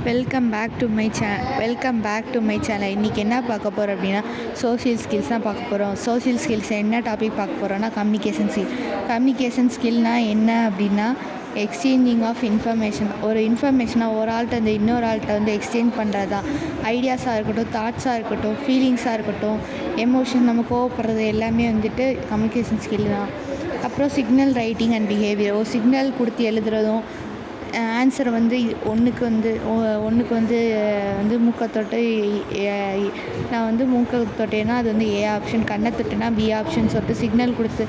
Welcome back to my channel. இன்றைக்கி என்ன பார்க்க போகிறோம் அப்படின்னா சோஷியல் ஸ்கில்ஸ் தான் பார்க்க போகிறோம். சோஷியல் ஸ்கில்ஸ் என்ன டாபிக் பார்க்க போகிறோன்னா கம்யூனிகேஷன் ஸ்கில்னால் என்ன அப்படின்னா எக்ஸ்சேஞ்சிங் ஆஃப் இன்ஃபர்மேஷன். ஒரு இன்ஃபர்மேஷனாக ஒரு ஆள்கிட்ட வந்து இன்னொரு ஆள்கிட்ட வந்து எக்ஸ்சேஞ்ச் பண்ணுறது தான். ஐடியாஸாக இருக்கட்டும், தாட்ஸாக இருக்கட்டும், ஃபீலிங்ஸாக இருக்கட்டும், எமோஷன், நம்ம கோவப்படுறது எல்லாமே வந்துட்டு கம்யூனிகேஷன் ஸ்கில் தான். அப்புறம் சிக்னல் ரைட்டிங் அண்ட் பிஹேவியர். ஒரு சிக்னல் கொடுத்து எழுதுறதும், ஆன்சர் வந்து ஒன்றுக்கு வந்து மூக்கை தொட்டு நான் வந்து மூக்கை தொட்டேன்னா அது வந்து ஏ ஆப்ஷன், கண்ணை தொட்டேன்னா பி ஆப்ஷன் சொல்லிட்டு சிக்னல் கொடுத்து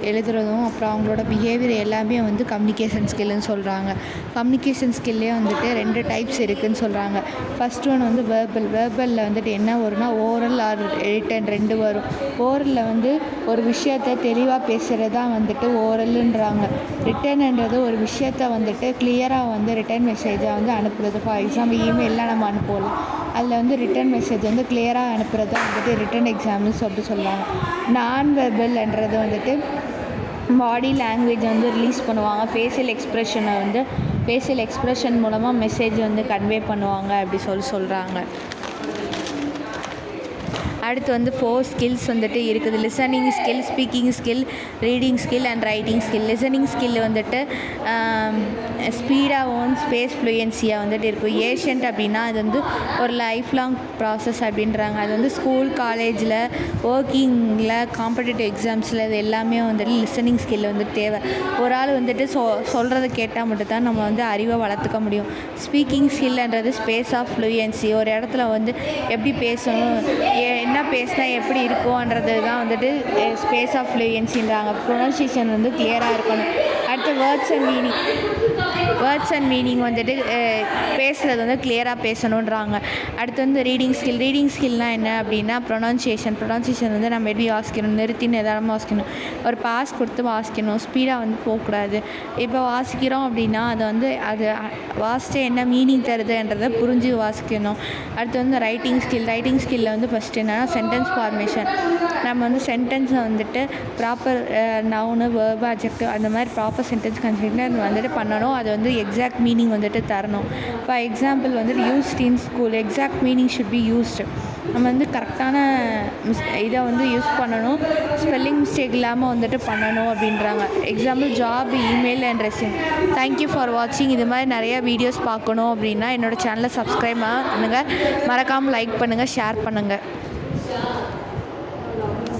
எழுதுறதும், அப்புறம் அவங்களோட பிஹேவியர் எல்லாமே வந்து கம்யூனிகேஷன் ஸ்கில்லுன்னு சொல்கிறாங்க. கம்யூனிகேஷன் ஸ்கில்லே வந்துட்டு 2 டைப்ஸ் இருக்குதுன்னு சொல்கிறாங்க. ஃபஸ்ட் ஒன் வந்து வேர்பலில் வந்துட்டு என்ன வரும்னா ஓரல் ஆர் ரிட்டன் 2 வரும். ஓரலில் வந்து ஒரு விஷயத்தை தெளிவாக பேசுகிறது தான் வந்துட்டு ஓரல்ன்றாங்க. ரிட்டன்ன்றது ஒரு விஷயத்தை வந்துட்டு கிளியராக வந்து ரிட்டன் மெசேஜாக வந்து அனுப்புறது. ஃபார் எக்ஸாம்பிள் இமெயிலெலாம் நம்ம அனுப்புவோம், அதில் வந்து ரிட்டன் மெசேஜ் வந்து கிளியராக அனுப்புறது தான் வந்துட்டு ரிட்டன் எக்ஸாம்னு சொல்லிட்டு சொல்லுவாங்க. நான் வெர்பல்ன்றது வந்துட்டு பாடி லாங்குவேஜ் வந்து ரிலீஸ் பண்ணுவாங்க. ஃபேஷியல் எக்ஸ்ப்ரெஷன் மூலமாக மெசேஜ் வந்து கன்வே பண்ணுவாங்க அப்படி சொல்கிறாங்க. அடுத்து வந்து 4 ஸ்கில்ஸ் வந்துட்டு இருக்குது. Listening skill, speaking skill, reading skill and writing skill. Listening skill வந்துட்டு ஸ்பீடாகவும் ஸ்பேஸ் ஃப்ளூயன்சியாக வந்துட்டு இருக்கும். ஏஷியன்ட் அப்படின்னா அது வந்து ஒரு லைஃப் லாங் ப்ராசஸ் அப்படின்றாங்க. அது வந்து ஸ்கூல், காலேஜில், ஒர்க்கிங்கில், காம்படிட்டிவ் எக்ஸாம்ஸில் இது எல்லாமே வந்துட்டு லிசனிங் ஸ்கில் வந்து தேவை. ஒரு ஆள் வந்துட்டு சொல்கிறத கேட்டால் மட்டும்தான் நம்ம வந்து அறிவை வளர்த்துக்க முடியும். ஸ்பீக்கிங் ஸ்கில்ன்றது ஸ்பேஸ் ஆஃப் ஃப்ளூயன்சி. ஒரு இடத்துல வந்து எப்படி பேசணும், என்ன பேசினா எப்படி இருக்கும்ன்றது தான் வந்துட்டு ஸ்பேஸ் ஆஃப் ஃப்ளூயன்சின்றாங்க. ப்ரொனன்சியேஷன் வந்து கிளியராக இருக்கணும். அடுத்து வேர்ட்ஸ் அண்ட் மீனிங் வந்துட்டு பேசுகிறது வந்து கிளியராக பேசணுன்றாங்க. அடுத்து வந்து ரீடிங் ஸ்கில்னால் என்ன அப்படின்னா ப்ரொனன்சியேஷன் வந்து நம்ம எப்படி வாசிக்கணும், நிறுத்தி நிதானமாக வாசிக்கணும், ஒரு பாஸ் கொடுத்து வாசிக்கணும், ஸ்பீடாக வந்து போகக்கூடாது. இப்போ வாசிக்கிறோம் அப்படின்னா அது வாசித்து என்ன மீனிங் தருதுன்றதை புரிஞ்சு வாசிக்கணும். அடுத்து வந்து ரைட்டிங் ஸ்கில்லில் வந்து ஃபஸ்ட்டு என்னென்னா சென்டென்ஸ் ஃபார்மேஷன். நம்ம வந்து சென்டென்ஸை வந்துட்டு ப்ராப்பர் நவுனு, வேர்பு, அட்ஜெக்டிவ் அந்த மாதிரி ப்ராப்பர் சென்டென்ஸ் கன்ஸ்ட்ரக்ஷன் வந்துட்டு பண்ணணும். அது வந்து எக்ஸாக்ட் மீனிங் வந்துட்டு தரணும். ஃபார் எக்ஸாம்பிள் வந்துட்டு used in school, exact meaning should be used. நம்ம வந்து கரெக்டான இதை வந்து யூஸ் பண்ணணும், ஸ்பெல்லிங் மிஸ்டேக் இல்லாமல் வந்துட்டு பண்ணணும் அப்படின்றாங்க. Example job, email and resume. Thank you for வாட்சிங். இது மாதிரி நிறைய வீடியோஸ் பார்க்கணும் அப்படின்னா என்னோடய சேனலை சப்ஸ்கிரைப் பண்ணுங்கள், மறக்காமல் லைக் பண்ணுங்கள், ஷேர் பண்ணுங்கள்.